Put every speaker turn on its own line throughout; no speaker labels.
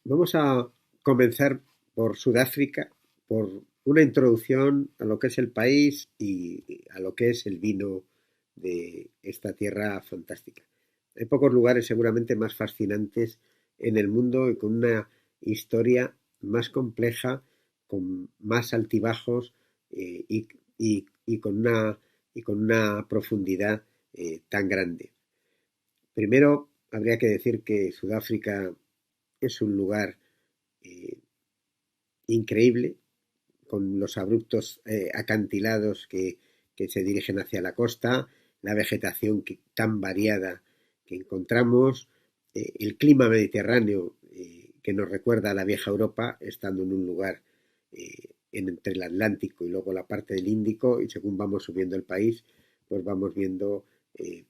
Vamos a comenzar por Sudáfrica, por una introducción a lo que es el país y a lo que es el vino de esta tierra fantástica. Hay pocos lugares seguramente más fascinantes en el mundo y con una historia más compleja, con más altibajos y con una profundidad tan grande. Primero, habría que decir que Sudáfrica es un lugar eh, increíble, con los abruptos acantilados que se dirigen hacia la costa, la vegetación tan variada que encontramos, el clima mediterráneo que nos recuerda a la vieja Europa, estando en un lugar entre el Atlántico y luego la parte del Índico, y según vamos subiendo el país, pues vamos viendo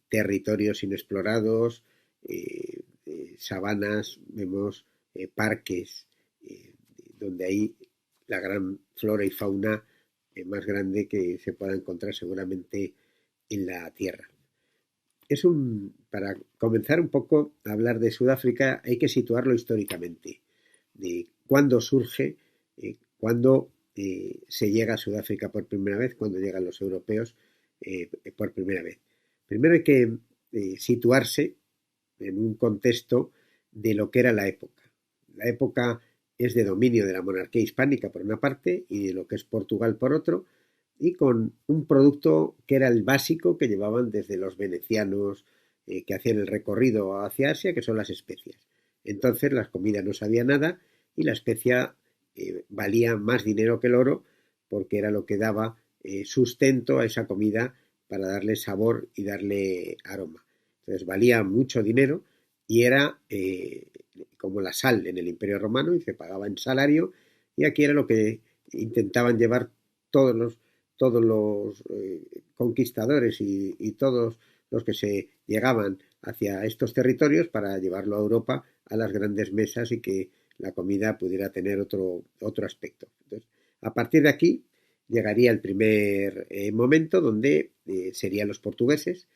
territorios inexplorados, sabanas, vemos parques, donde hay la gran flora y fauna más grande que se pueda encontrar seguramente en la Tierra. Para comenzar un poco a hablar de Sudáfrica hay que situarlo históricamente, de cuándo surge, cuándo se llega a Sudáfrica por primera vez, cuándo llegan los europeos por primera vez. Primero hay que situarse en un contexto de lo que era la época. La época es de dominio de la monarquía hispánica por una parte y de lo que es Portugal por otro, y con un producto que era el básico que llevaban desde los venecianos que hacían el recorrido hacia Asia, que son las especias. Entonces las comidas no sabía nada y la especia valía más dinero que el oro porque era lo que daba sustento a esa comida para darle sabor y darle aroma. Entonces valía mucho dinero y era como la sal en el Imperio Romano y se pagaba en salario, y aquí era lo que intentaban llevar todos los conquistadores y todos los que se llegaban hacia estos territorios para llevarlo a Europa a las grandes mesas y que la comida pudiera tener otro aspecto. Entonces, a partir de aquí llegaría el primer momento donde serían los portugueses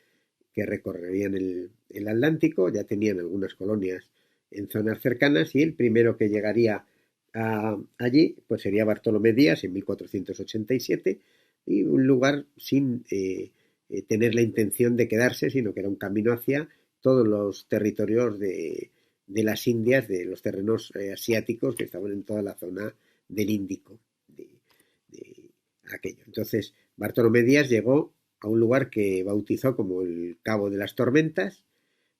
que recorrerían el Atlántico, ya tenían algunas colonias en zonas cercanas, y el primero que llegaría allí pues sería Bartolomé Díaz en 1487, y un lugar sin tener la intención de quedarse, sino que era un camino hacia todos los territorios de las Indias, de los terrenos asiáticos que estaban en toda la zona del Índico, de aquello. Entonces, Bartolomé Díaz llegó a un lugar que bautizó como el Cabo de las Tormentas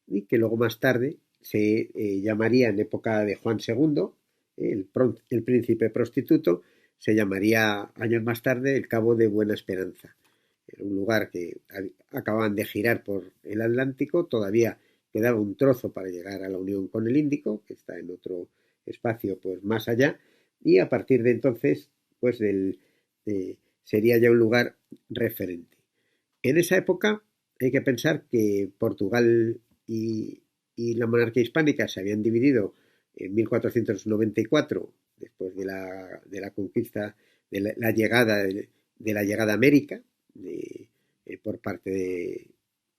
y que luego más tarde se llamaría, en época de Juan II, el príncipe prostituto, se llamaría años más tarde el Cabo de Buena Esperanza. Era un lugar que acababan de girar por el Atlántico, todavía quedaba un trozo para llegar a la unión con el Índico, que está en otro espacio pues más allá, y a partir de entonces pues sería ya un lugar referente. En esa época hay que pensar que Portugal y la monarquía hispánica se habían dividido en 1494, después de la conquista, la llegada de la llegada a América por parte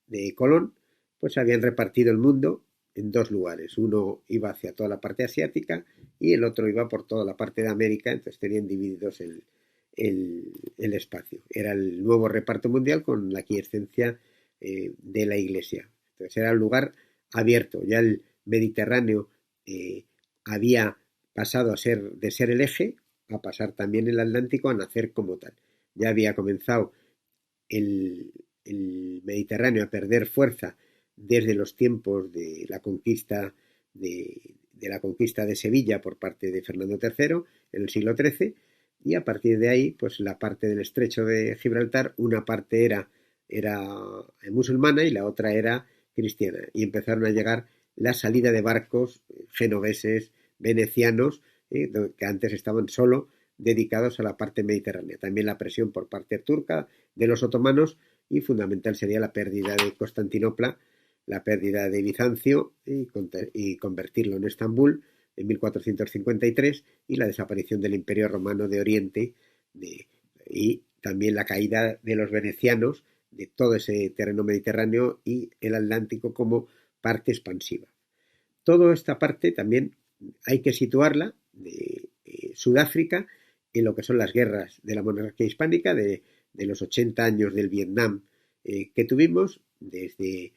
de Colón, pues se habían repartido el mundo en dos lugares. Uno iba hacia toda la parte asiática y el otro iba por toda la parte de América, entonces tenían divididos el espacio. Era el nuevo reparto mundial con la quiescencia de la Iglesia. Entonces era un lugar abierto. Ya el Mediterráneo había pasado de ser el eje a pasar también el Atlántico a nacer como tal. Ya había comenzado el Mediterráneo a perder fuerza desde los tiempos de la conquista de la conquista de Sevilla por parte de Fernando III en el siglo XIII, y a partir de ahí, pues la parte del estrecho de Gibraltar, una parte era musulmana y la otra era cristiana, y empezaron a llegar la salida de barcos genoveses, venecianos, que antes estaban solo dedicados a la parte mediterránea. También la presión por parte turca de los otomanos, y fundamental sería la pérdida de Constantinopla, la pérdida de Bizancio y convertirlo en Estambul en 1453, y la desaparición del Imperio Romano de Oriente y también la caída de los venecianos de todo ese terreno mediterráneo y el Atlántico como parte expansiva. Toda esta parte también hay que situarla, de Sudáfrica, en lo que son las guerras de la monarquía hispánica, de los 80 años del Vietnam que tuvimos, desde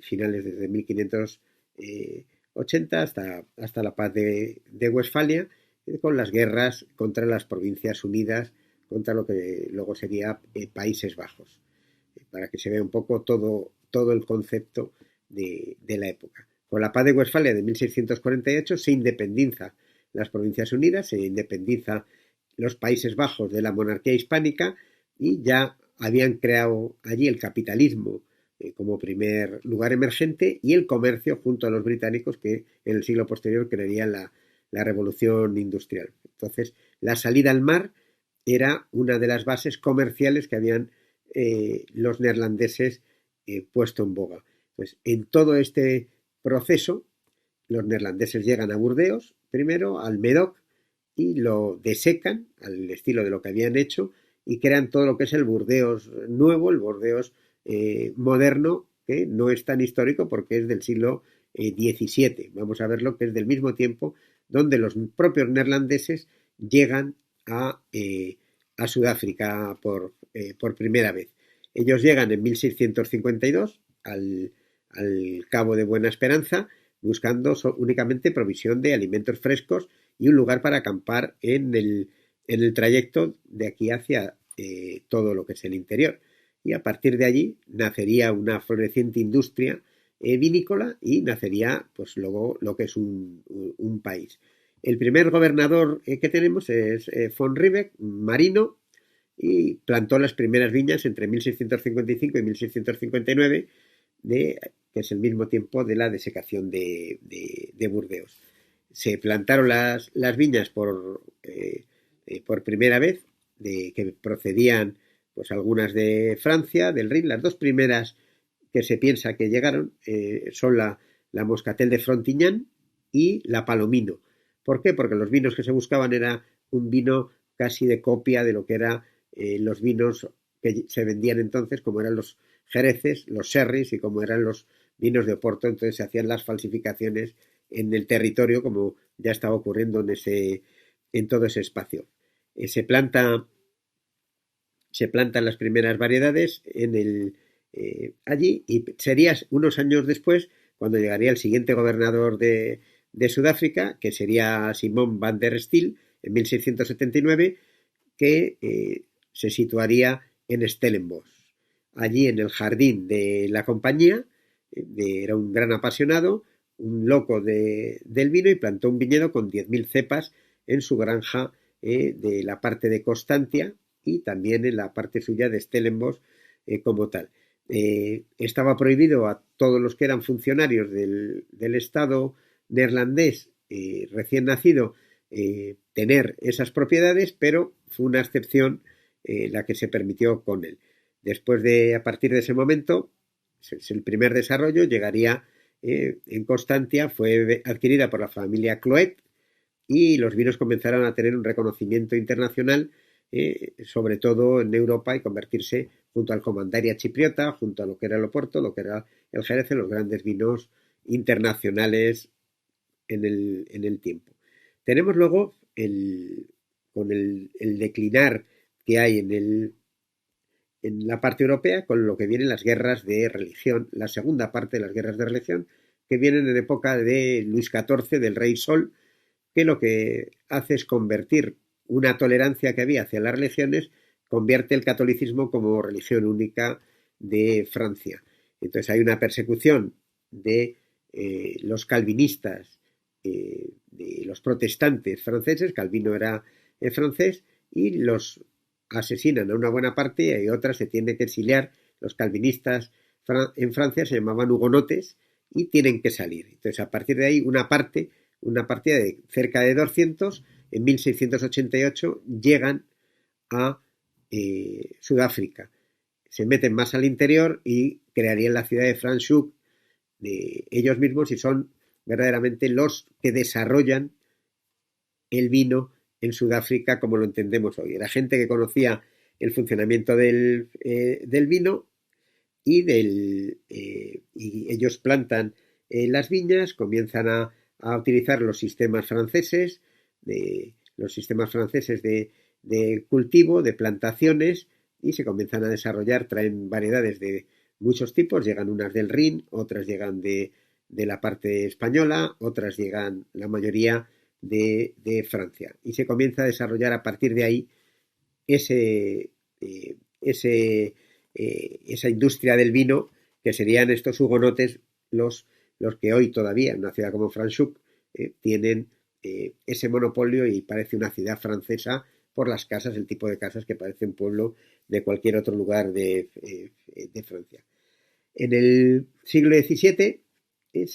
finales, desde 1580 hasta la paz de Westfalia, con las guerras contra las Provincias Unidas, contra lo que luego sería Países Bajos, para que se vea un poco todo el concepto de la época. Con la paz de Westfalia de 1648 se independiza las Provincias Unidas, se independiza los Países Bajos de la monarquía hispánica y ya habían creado allí el capitalismo como primer lugar emergente y el comercio junto a los británicos que en el siglo posterior crearían la revolución industrial. Entonces, la salida al mar era una de las bases comerciales que habían los neerlandeses puesto en boga. Pues en todo este proceso, los neerlandeses llegan a Burdeos, primero al Medoc, y lo desecan al estilo de lo que habían hecho y crean todo lo que es el Burdeos nuevo, el Burdeos moderno, que no es tan histórico porque es del siglo XVII. Vamos a verlo, que es del mismo tiempo donde los propios neerlandeses llegan a Sudáfrica por primera vez. Ellos llegan en 1652 al Cabo de Buena Esperanza buscando únicamente provisión de alimentos frescos y un lugar para acampar en el trayecto de aquí hacia todo lo que es el interior. Y a partir de allí nacería una floreciente industria vinícola y nacería pues luego lo que es un país. El primer gobernador que tenemos es von Riebeck, marino, y plantó las primeras viñas entre 1655 y 1659, que es el mismo tiempo de la desecación de Burdeos. Se plantaron las viñas por primera vez, que procedían pues algunas de Francia, del Rin. Las dos primeras que se piensa que llegaron son la Moscatel de Frontignan y la Palomino. ¿Por qué? Porque los vinos que se buscaban era un vino casi de copia de lo que eran los vinos que se vendían entonces, como eran los jereces, los sherrys y como eran los vinos de Oporto. Entonces se hacían las falsificaciones en el territorio, como ya estaba ocurriendo en todo ese espacio. Se plantan las primeras variedades allí y sería unos años después cuando llegaría el siguiente gobernador de Sudáfrica, que sería Simón van der Stil, en 1679, que se situaría en Stellenbosch. Allí en el jardín de la compañía, era un gran apasionado, un loco del vino, y plantó un viñedo con 10.000 cepas en su granja de la parte de Constantia y también en la parte suya de Stellenbosch como tal. Estaba prohibido a todos los que eran funcionarios del Estado neerlandés recién nacido tener esas propiedades, pero fue una excepción la que se permitió con él. A partir de ese momento, es el primer desarrollo, llegaría en Constantia, fue adquirida por la familia Cloet y los vinos comenzaron a tener un reconocimiento internacional, sobre todo en Europa, y convertirse junto al Comandaria chipriota, junto a lo que era el Oporto, lo que era el Jerez, en los grandes vinos internacionales en el tiempo. Tenemos luego con el declinar que hay en la parte europea, con lo que vienen las guerras de religión, la segunda parte de las guerras de religión, que vienen en época de Luis XIV, del Rey Sol, que lo que hace es convertir una tolerancia que había hacia las religiones, convierte el catolicismo como religión única de Francia. Entonces hay una persecución de los calvinistas, de los protestantes franceses. Calvino era francés, y los asesinan a una buena parte y a otra se tienen que exiliar. Los calvinistas en Francia se llamaban hugonotes y tienen que salir. Entonces, a partir de ahí, una partida de cerca de 200, en 1688 llegan a Sudáfrica. Se meten más al interior y crearían la ciudad de Franschhoek de ellos mismos, y son verdaderamente los que desarrollan el vino en Sudáfrica como lo entendemos hoy. Era gente que conocía el funcionamiento del vino y ellos plantan las viñas, comienzan a a utilizar los sistemas franceses de cultivo, de plantaciones, y se comienzan a desarrollar, traen variedades de muchos tipos, llegan unas del Rin, otras llegan de la parte española, otras llegan, la mayoría, de Francia. Y se comienza a desarrollar a partir de ahí ese, esa industria del vino, que serían estos hugonotes los que hoy todavía en una ciudad como Franschhoek tienen ese monopolio, y parece una ciudad francesa por las casas, el tipo de casas que parece un pueblo de cualquier otro lugar de Francia. En el siglo XVII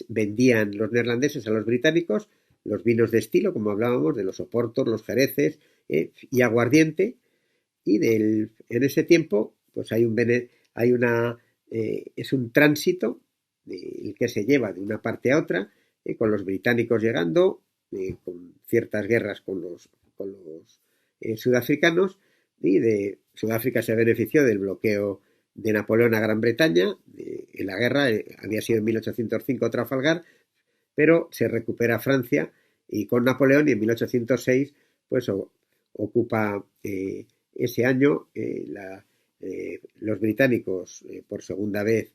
vendían los neerlandeses a los británicos los vinos de estilo, como hablábamos, de los oportos, los jereces y aguardiente, y en ese tiempo pues es un tránsito el que se lleva de una parte a otra, con los británicos llegando, con ciertas guerras con los sudafricanos, y de Sudáfrica se benefició del bloqueo de Napoleón a Gran Bretaña. En la guerra había sido en 1805 Trafalgar, pero se recupera Francia y con Napoleón, y en 1806 pues ocupa ese año los británicos por segunda vez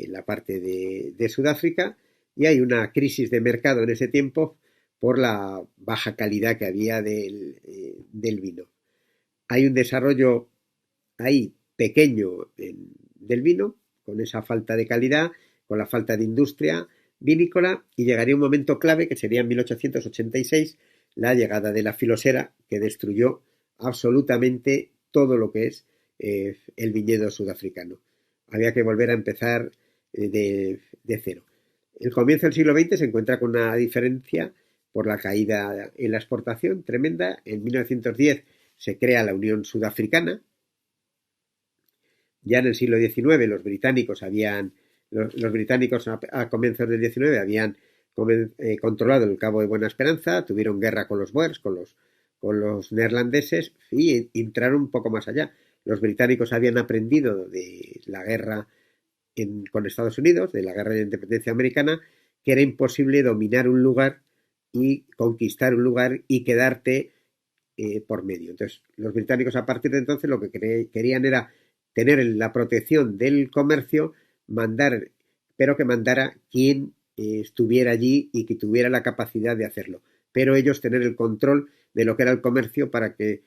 la parte de Sudáfrica, y hay una crisis de mercado en ese tiempo por la baja calidad que había del vino. Hay un desarrollo ahí pequeño del vino, con esa falta de calidad, con la falta de industria vinícola, y llegaría un momento clave que sería en 1886, la llegada de la filosera, que destruyó absolutamente todo lo que es el viñedo sudafricano. Había que volver a empezar de cero. El comienzo del siglo XX se encuentra con una diferencia por la caída en la exportación tremenda. En 1910 se crea la Unión Sudafricana. Ya en el siglo XIX los británicos a comienzos del XIX habían controlado el Cabo de Buena Esperanza, tuvieron guerra con los Boers, con los neerlandeses, y entraron un poco más allá. Los británicos habían aprendido de la guerra con Estados Unidos, de la guerra de independencia americana, que era imposible dominar un lugar y conquistar un lugar y quedarte por medio. Entonces, los británicos a partir de entonces lo que querían era tener la protección del comercio, pero que mandara quien estuviera allí y que tuviera la capacidad de hacerlo. Pero ellos tener el control de lo que era el comercio para que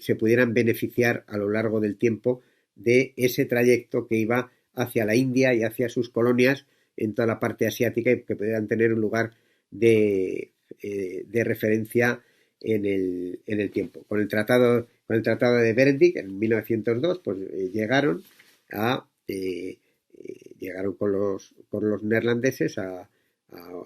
se pudieran beneficiar a lo largo del tiempo de ese trayecto que iba hacia la India y hacia sus colonias en toda la parte asiática, y que pudieran tener un lugar de referencia en el tiempo. Con el tratado de Berendik en 1902 pues llegaron con los neerlandeses a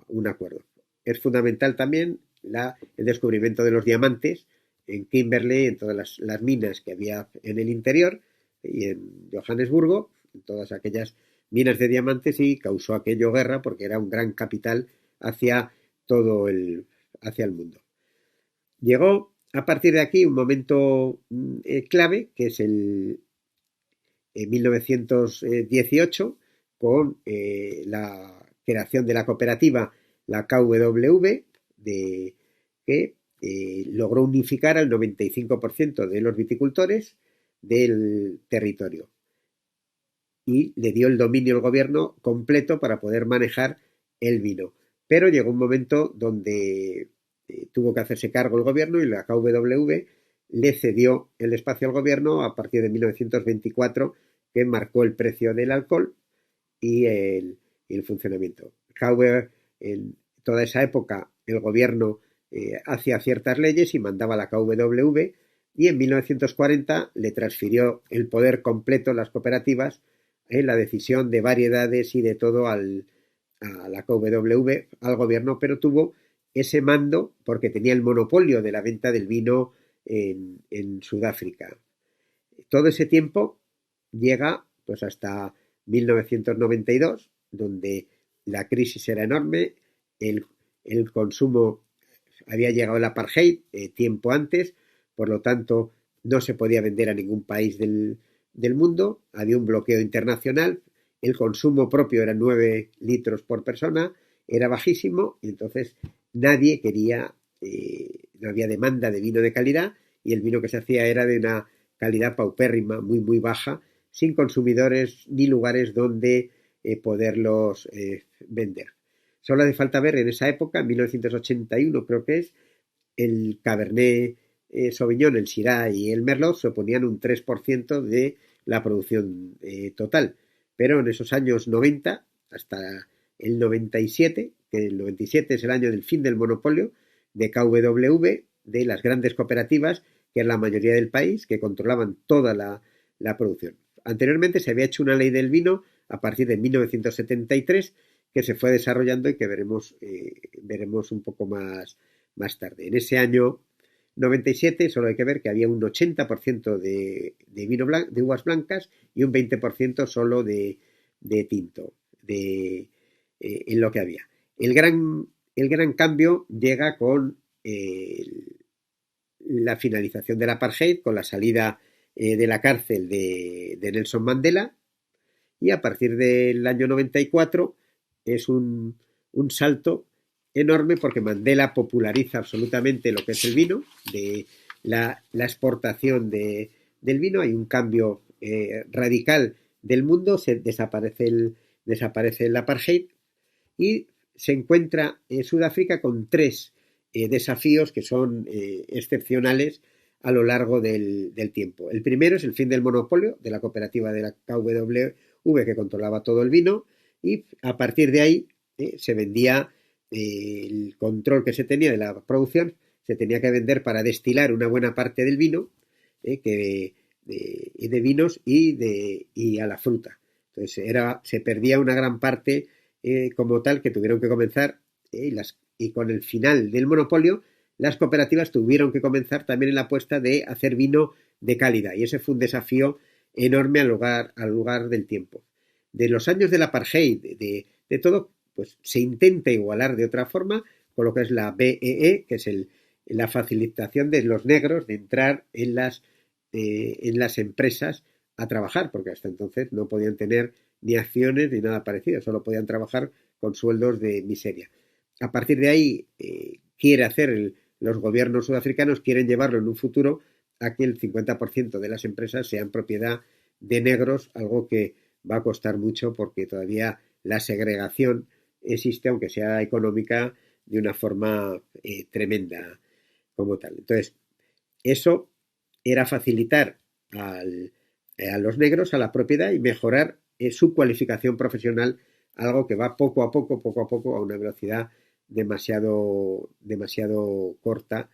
un acuerdo. Es fundamental también el descubrimiento de los diamantes en Kimberley, en todas las minas que había en el interior, y en Johannesburgo, en todas aquellas minas de diamantes, y causó aquello guerra porque era un gran capital hacia el mundo. Llegó a partir de aquí un momento clave, que es el 1918, con la creación de la cooperativa, la KWV, que logró unificar al 95% de los viticultores del territorio, y le dio el dominio al gobierno completo para poder manejar el vino. Pero llegó un momento donde tuvo que hacerse cargo el gobierno, y la KWV le cedió el espacio al gobierno a partir de 1924, que marcó el precio del alcohol y el funcionamiento. En toda esa época el gobierno hacía ciertas leyes y mandaba la KWV, y en 1940 le transfirió el poder completo, las cooperativas, la decisión de variedades y de todo a la KWV, al gobierno, pero tuvo ese mando porque tenía el monopolio de la venta del vino en Sudáfrica. Todo ese tiempo llega pues hasta 1992, donde la crisis era enorme, el consumo, había llegado el apartheid tiempo antes, por lo tanto no se podía vender a ningún país del mundo, había un bloqueo internacional, el consumo propio era 9 litros por persona, era bajísimo y entonces nadie quería, no había demanda de vino de calidad y el vino que se hacía era de una calidad paupérrima, muy, muy baja, sin consumidores ni lugares donde poderlos vender. Solo hace falta ver en esa época, en 1981 creo que es, el Cabernet Sauvignon, el Syrah y el Merlot suponían un 3% de la producción total. Pero en esos años 90, hasta el 97, que el 97 es el año del fin del monopolio de KWV, de las grandes cooperativas, que es la mayoría del país, que controlaban toda la producción. Anteriormente se había hecho una ley del vino a partir de 1973 que se fue desarrollando y que veremos un poco más tarde. En ese año 97 solo hay que ver que había un 80% vino de uvas blancas y un 20% solo de tinto en lo que había. El gran cambio llega con la finalización del apartheid, con la salida de la cárcel de Nelson Mandela, y a partir del año 94 es un salto enorme porque Mandela populariza absolutamente lo que es el vino, de la exportación del vino, hay un cambio radical del mundo, desaparece el apartheid y se encuentra Sudáfrica con tres desafíos que son excepcionales a lo largo del tiempo. El primero es el fin del monopolio de la cooperativa de la KWV que controlaba todo el vino y a partir de ahí se vendía el control que se tenía de la producción, se tenía que vender para destilar una buena parte del vino de vinos y a la fruta. Entonces se perdía una gran parte como tal que tuvieron que comenzar y con el final del monopolio las cooperativas tuvieron que comenzar también en la apuesta de hacer vino de calidad y ese fue un desafío enorme al lugar del tiempo. De los años del apartheid, de todo, pues se intenta igualar de otra forma con lo que es la BEE, que es la facilitación de los negros de entrar en las empresas a trabajar, porque hasta entonces no podían tener ni acciones ni nada parecido, solo podían trabajar con sueldos de miseria. A partir de ahí los gobiernos sudafricanos quieren llevarlo en un futuro a que el 50% de las empresas sean propiedad de negros, algo que va a costar mucho porque todavía la segregación existe, aunque sea económica, de una forma tremenda como tal. Entonces, eso era facilitar a los negros a la propiedad y mejorar su cualificación profesional, algo que va poco a poco, a una velocidad demasiado corta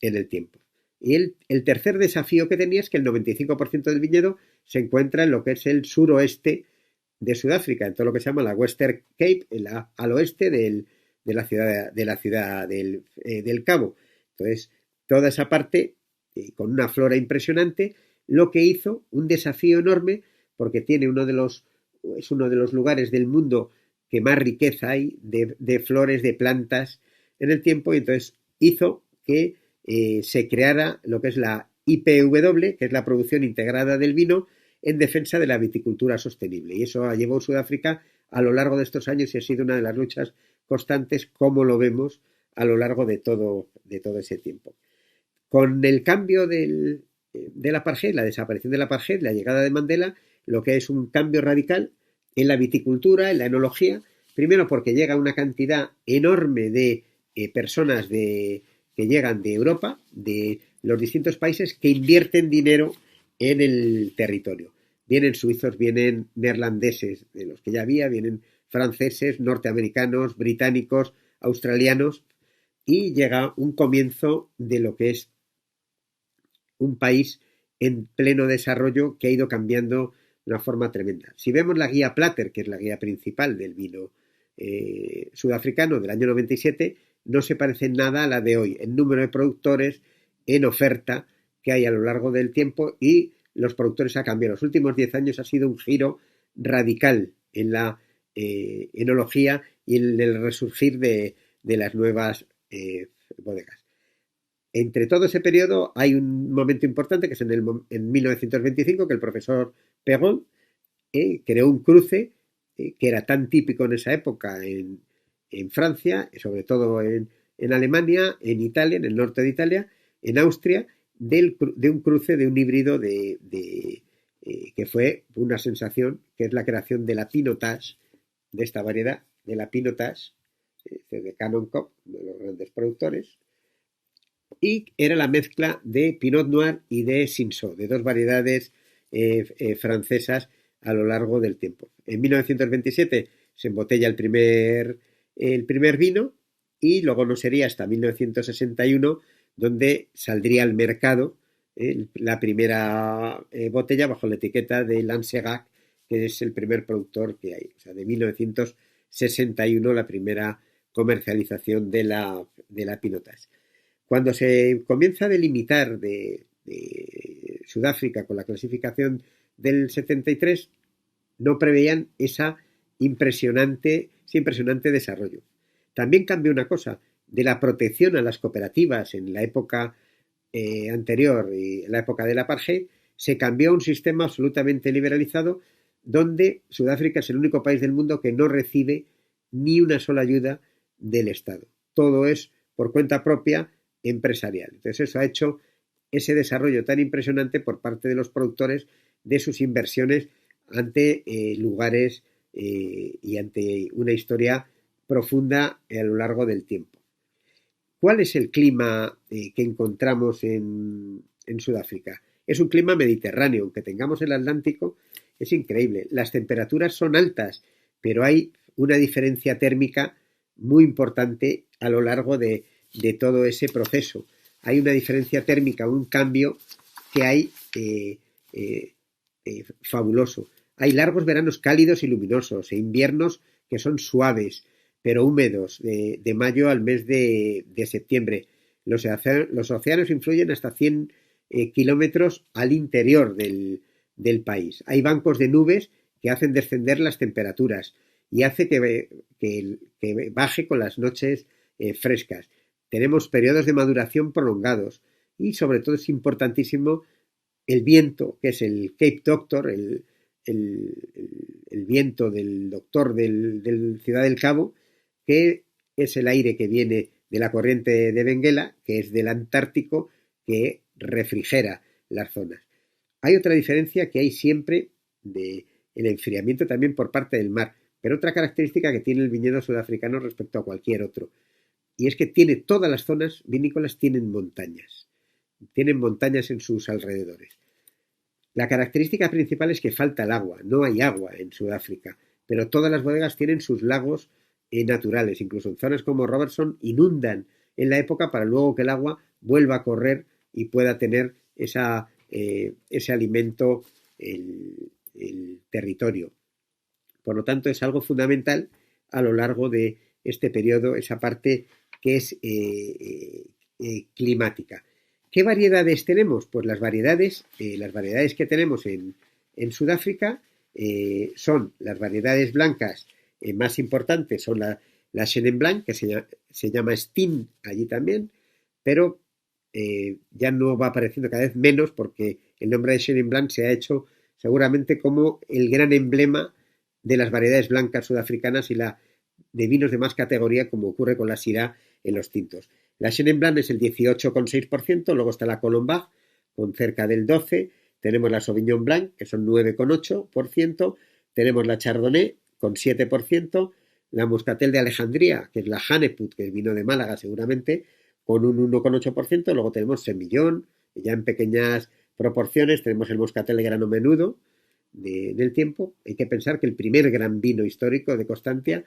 en el tiempo. Y el tercer desafío que tenía es que el 95% del viñedo se encuentra en lo que es el suroeste de Sudáfrica, en todo lo que se llama la Western Cape, al oeste de la ciudad del Cabo. Entonces, toda esa parte, con una flora impresionante, lo que hizo un desafío enorme, porque es uno de los lugares del mundo que más riqueza hay de flores, de plantas en el tiempo, y entonces hizo que se creara lo que es la IPW, que es la producción integrada del vino, en defensa de la viticultura sostenible. Y eso llevó a Sudáfrica a lo largo de estos años y ha sido una de las luchas constantes, como lo vemos a lo largo de todo ese tiempo. Con el cambio del apartheid, la desaparición del apartheid, la llegada de Mandela, lo que es un cambio radical en la viticultura, en la enología, primero porque llega una cantidad enorme de personas que llegan de Europa, de los distintos países, que invierten dinero en el territorio. Vienen suizos, vienen neerlandeses, de los que ya había, vienen franceses, norteamericanos, británicos, australianos, y llega un comienzo de lo que es un país en pleno desarrollo que ha ido cambiando de una forma tremenda. Si vemos la guía Platter, que es la guía principal del vino sudafricano del año 97, no se parece en nada a la de hoy, en número de productores, en oferta que hay a lo largo del tiempo y los productores han cambiado. Los últimos 10 años ha sido un giro radical en la enología y en el resurgir de las nuevas bodegas. Entre todo ese periodo hay un momento importante que es en 1925 que el profesor Perron creó un cruce que era tan típico en esa época en Francia, sobre todo en Alemania, en Italia, en el norte de Italia, en Austria, de un cruce, de un híbrido que fue una sensación, que es la creación de la Pinotage, de esta variedad, de la Pinotage, de Canon Cop, uno de los grandes productores, y era la mezcla de Pinot Noir y de Cinsault, de dos variedades francesas a lo largo del tiempo. En 1927 se embotella el primer vino y luego no sería hasta 1961 donde saldría al mercado la primera botella bajo la etiqueta de Lancegac, que es el primer productor que hay. O sea, de 1961 la primera comercialización de la Pinotage. Cuando se comienza a delimitar de Sudáfrica con la clasificación del 73, no preveían ese impresionante desarrollo. También cambió una cosa, de la protección a las cooperativas en la época anterior y en la época del apartheid, se cambió a un sistema absolutamente liberalizado donde Sudáfrica es el único país del mundo que no recibe ni una sola ayuda del Estado. Todo es por cuenta propia empresarial. Entonces eso ha hecho ese desarrollo tan impresionante por parte de los productores de sus inversiones ante lugares y ante una historia profunda a lo largo del tiempo. ¿Cuál es el clima que encontramos en Sudáfrica? Es un clima mediterráneo, aunque tengamos el Atlántico, es increíble. Las temperaturas son altas, pero hay una diferencia térmica muy importante a lo largo de todo ese proceso. Hay una diferencia térmica, un cambio que hay fabuloso. Hay largos veranos cálidos y luminosos e inviernos que son suaves, pero húmedos, de mayo al mes de septiembre. Los océanos influyen hasta 100 kilómetros al interior del país. Hay bancos de nubes que hacen descender las temperaturas y hace que baje con las noches frescas. Tenemos periodos de maduración prolongados y sobre todo es importantísimo el viento, que es el Cape Doctor, el viento del doctor del Ciudad del Cabo, que es el aire que viene de la corriente de Benguela, que es del Antártico, que refrigera las zonas. Hay otra diferencia que hay siempre de el enfriamiento también por parte del mar, pero otra característica que tiene el viñedo sudafricano respecto a cualquier otro, y es que todas las zonas vinícolas tienen montañas en sus alrededores. La característica principal es que falta el agua, no hay agua en Sudáfrica, pero todas las bodegas tienen sus lagos naturales, incluso en zonas como Robertson inundan en la época para luego que el agua vuelva a correr y pueda tener ese alimento el territorio. Por lo tanto, es algo fundamental a lo largo de este periodo, esa parte que es climática. ¿Qué variedades tenemos? Pues las variedades que tenemos en Sudáfrica son las variedades blancas más importantes, son la Chenin Blanc, que se llama Steen allí también, pero ya no va apareciendo cada vez menos porque el nombre de Chenin Blanc se ha hecho seguramente como el gran emblema de las variedades blancas sudafricanas y de vinos de más categoría, como ocurre con la Syrah en los tintos. La Chenin Blanc es el 18,6%, luego está la Colombage con cerca del 12%, tenemos la Sauvignon Blanc, que son 9,8%, tenemos la Chardonnay con 7%, la Muscatel de Alejandría, que es la Haneput, que es vino de Málaga seguramente, con un 1,8%, luego tenemos Semillón, ya en pequeñas proporciones, tenemos el Moscatel de grano menudo del tiempo. Hay que pensar que el primer gran vino histórico de Constantia,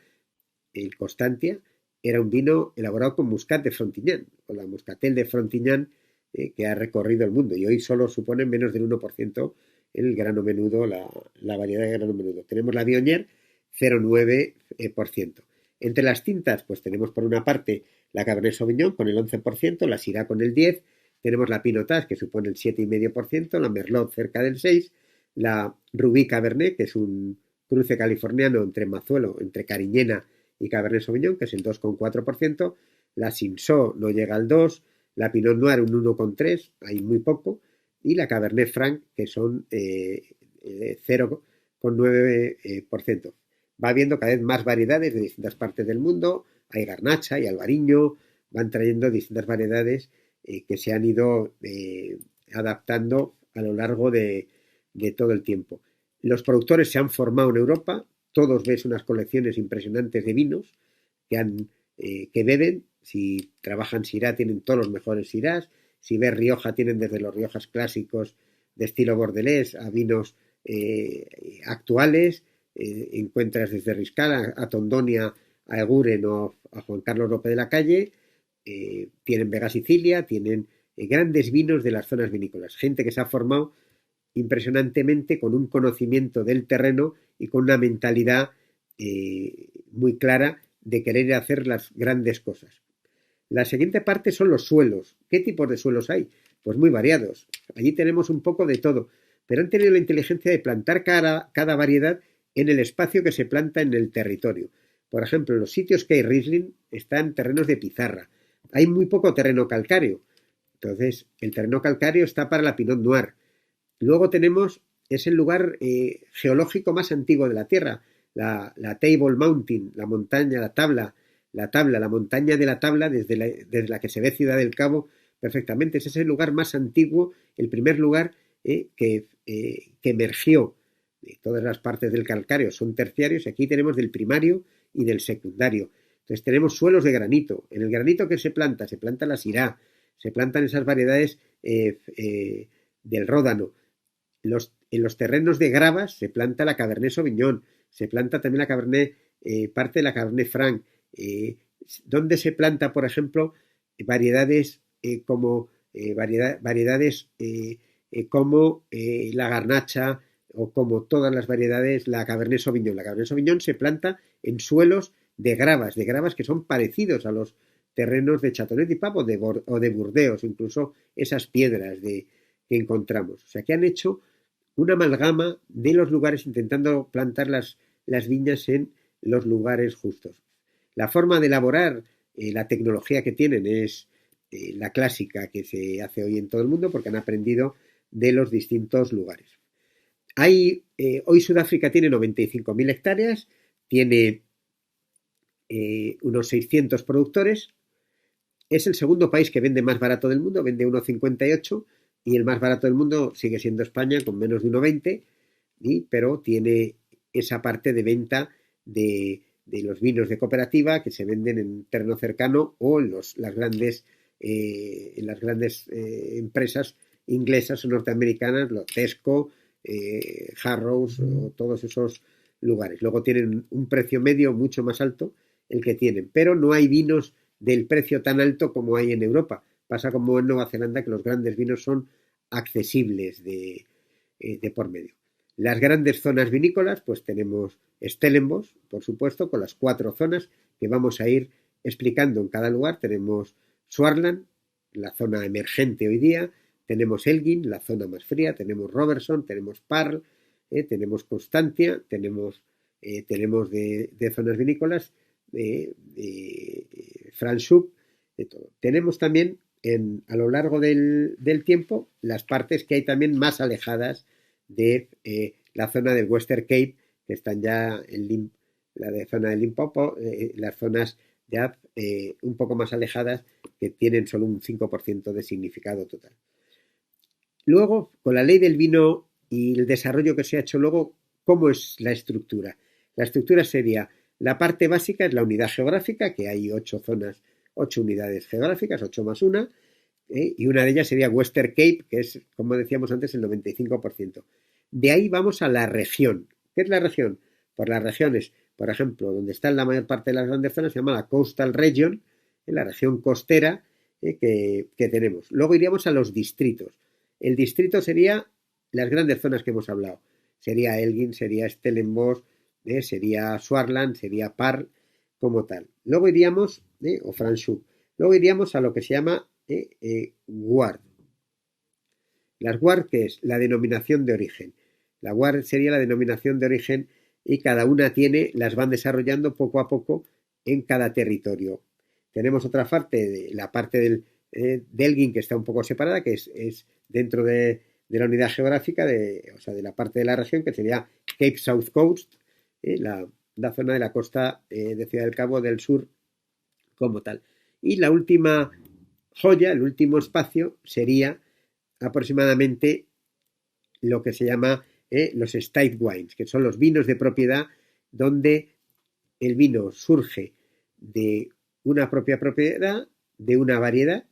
el Constantia, era un vino elaborado con Muscat de Frontignan, con la Muscatel de Frontignan que ha recorrido el mundo y hoy solo supone menos del 1% el grano menudo, la variedad de grano menudo. Tenemos la Viognier, 0,9%. Entre las tintas, pues tenemos por una parte la Cabernet Sauvignon con el 11%, la Syrah con el 10%, tenemos la Pinotage que supone el 7,5%, la Merlot cerca del 6%, la Rubí Cabernet, que es un cruce californiano entre Cariñena y Cabernet Sauvignon, que es el 2,4%, la Cinsault no llega al 2%, la Pinot Noir un 1,3%, hay muy poco, y la Cabernet Franc, que son 0,9%. va habiendo cada vez más variedades de distintas partes del mundo. Hay garnacha, hay albariño, van trayendo distintas variedades que se han ido adaptando a lo largo de todo el tiempo. Los productores se han formado en Europa, todos ves unas colecciones impresionantes de vinos que beben. Si trabajan Syrah tienen todos los mejores Syrahs. Si ves Rioja tienen desde los Riojas clásicos de estilo bordelés a vinos actuales. Encuentras desde Riscal a Tondonia, a Eguren o a Juan Carlos López de la Calle. Tienen Vega Sicilia, tienen grandes vinos de las zonas vinícolas. Gente que se ha formado impresionantemente con un conocimiento del terreno y con una mentalidad muy clara de querer hacer las grandes cosas. La siguiente parte son los suelos. ¿Qué tipos de suelos hay? Pues muy variados. Allí tenemos un poco de todo, pero han tenido la inteligencia de plantar cada variedad en el espacio que se planta en el territorio. Por ejemplo, los sitios que hay Riesling están terrenos de pizarra. Hay muy poco terreno calcáreo. Entonces, el terreno calcáreo está para la Pinot Noir. Luego es el lugar geológico más antiguo de la Tierra, la Table Mountain, la montaña, la montaña de la Tabla, desde la que se ve Ciudad del Cabo perfectamente. Ese es el lugar más antiguo, el primer lugar que emergió. Todas las partes del calcáreo son terciarios y aquí tenemos del primario y del secundario. Entonces tenemos suelos de granito. En el granito que se planta la Syrah, se plantan esas variedades del Ródano. En los terrenos de gravas se planta la Cabernet Sauvignon, se planta también la Cabernet, parte de la Cabernet Franc. Donde se planta, por ejemplo, variedades como la garnacha o como todas las variedades, la Cabernet Sauvignon. La Cabernet Sauvignon se planta en suelos de gravas que son parecidos a los terrenos de Châteauneuf du Pape o de Burdeos, incluso esas piedras que encontramos. O sea, que han hecho una amalgama de los lugares intentando plantar las viñas en los lugares justos. La forma de elaborar, la tecnología que tienen es la clásica que se hace hoy en todo el mundo porque han aprendido de los distintos lugares. Hoy Sudáfrica tiene 95.000 hectáreas, tiene unos 600 productores. Es el segundo país que vende más barato del mundo, vende 1,58 y el más barato del mundo sigue siendo España con menos de 1,20, pero tiene esa parte de venta de los vinos de cooperativa que se venden en terreno cercano o en las grandes empresas inglesas o norteamericanas, los Tesco, Harrods o todos esos lugares. Luego tienen un precio medio mucho más alto el que tienen, pero no hay vinos del precio tan alto como hay en Europa. Pasa como en Nueva Zelanda, que los grandes vinos son accesibles de por medio. Las grandes zonas vinícolas, pues tenemos Stellenbosch, por supuesto, con las 4 zonas que vamos a ir explicando en cada lugar. Tenemos Swartland, la zona emergente hoy día, tenemos Elgin, la zona más fría, tenemos Robertson, tenemos Parle, tenemos Constantia, tenemos de zonas vinícolas, Franschhoek, de todo. Tenemos también a lo largo del tiempo las partes que hay también más alejadas de la zona del Western Cape, que están ya en la zona del Limpopo, las zonas ya un poco más alejadas que tienen solo un 5% de significado total. Luego, con la ley del vino y el desarrollo que se ha hecho luego, ¿cómo es la estructura? La estructura sería, la parte básica es la unidad geográfica, que hay 8 zonas, 8 unidades geográficas, 8 más 1, y una de ellas sería Western Cape, que es, como decíamos antes, el 95%. De ahí vamos a la región. ¿Qué es la región? Pues las regiones, por ejemplo, donde está la mayor parte de las grandes zonas, se llama la Coastal Region, la región costera que tenemos. Luego iríamos a los distritos. El distrito sería las grandes zonas que hemos hablado. Sería Elgin, sería Stellenbosch, sería Swartland, sería Parle, como tal. Luego iríamos, o Franschhoek. Luego iríamos a lo que se llama WARD. Las WARD, que es la denominación de origen. La WARD sería la denominación de origen y cada una las van desarrollando poco a poco en cada territorio. Tenemos otra parte, la parte del Elgin, que está un poco separada, que es dentro de la unidad geográfica, o sea, de la parte de la región, que sería Cape South Coast, la zona de la costa de Ciudad del Cabo del Sur como tal. Y la última joya, el último espacio, sería aproximadamente lo que se llama los estate wines, que son los vinos de propiedad donde el vino surge de una propia propiedad, de una variedad,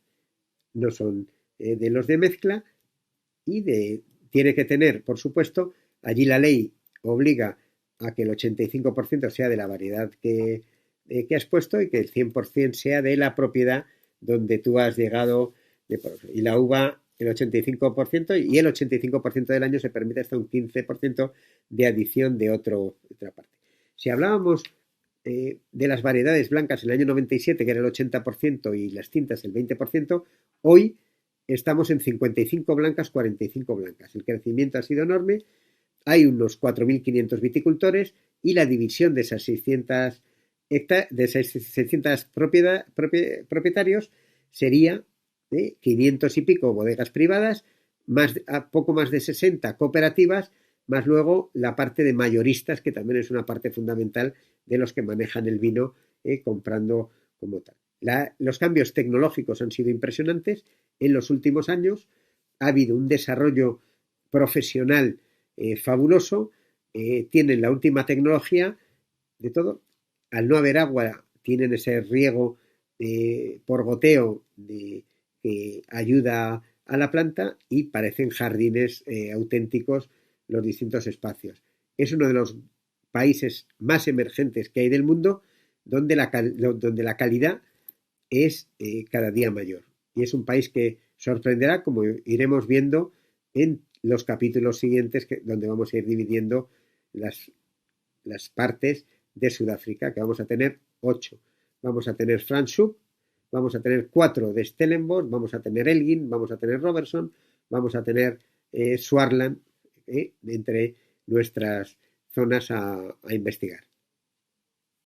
no son de los de mezcla, y tiene que tener, por supuesto, allí la ley obliga a que el 85% sea de la variedad que has puesto y que el 100% sea de la propiedad donde tú has llegado. Y la uva el 85% y el 85% del año se permite hasta un 15% de adición de otra parte. Si hablábamos de las variedades blancas en el año 97, que era el 80%, y las tintas el 20%, hoy estamos en 55 blancas, 45 blancas. El crecimiento ha sido enorme, hay unos 4.500 viticultores y la división de esas 600 propietarios sería de 500 y pico bodegas privadas, poco más de 60 cooperativas, más luego la parte de mayoristas, que también es una parte fundamental de los que manejan el vino comprando como tal. Los cambios tecnológicos han sido impresionantes en los últimos años. Ha habido un desarrollo profesional fabuloso. Tienen la última tecnología de todo. Al no haber agua, tienen ese riego por goteo que ayuda a la planta y parecen jardines auténticos los distintos espacios. Es uno de los países más emergentes que hay del mundo donde la calidad es cada día mayor. Y es un país que sorprenderá, como iremos viendo en los capítulos siguientes, donde vamos a ir dividiendo las partes de Sudáfrica, que vamos a tener 8. Vamos a tener Franschhoek, vamos a tener 4 de Stellenbosch, vamos a tener Elgin, vamos a tener Robertson, vamos a tener Swartland, entre nuestras zonas a investigar.